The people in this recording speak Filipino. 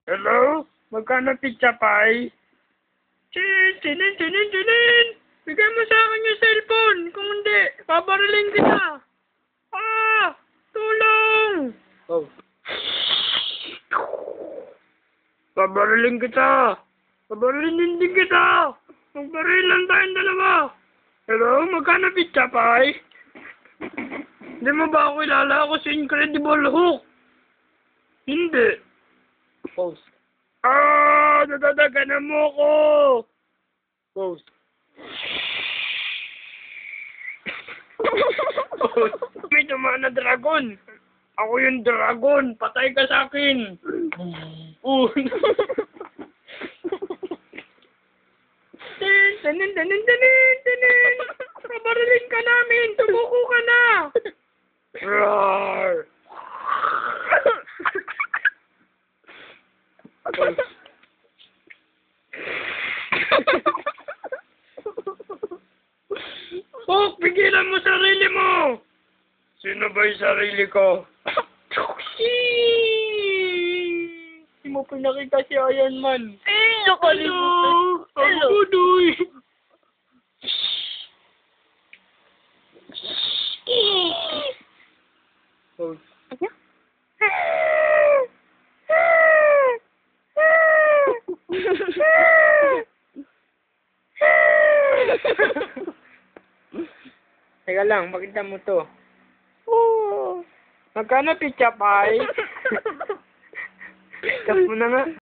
Hello? Magkano pizza pie? Chinin! Bigay mo sa akin yung cellphone! Kung hindi, babariling kita! Ah! Tulong! Oh. Babariling kita! Babariling din kita! Magbarilan tayong dalawa! Hello? Magkano pizza pie? Hindi mo ba ako kilala? Ako si Incredible Hulk! Hindi. Pause. Ah! Nadadaganan mo ko! Pause. May tumaan na dragon! Ako yung dragon! Patay ka sa akin! Tanin! Kabariling ka namin! Tumuko ka na! Roar! Pok, pigilan mo sarili mo! Sino ba yung sarili ko? Hindi mo pinakita si Iron Man. Nakalimutan. Hello! Budoy! Teka lang, pakita mo to. Magkano pizza pie? Tap mo na nga.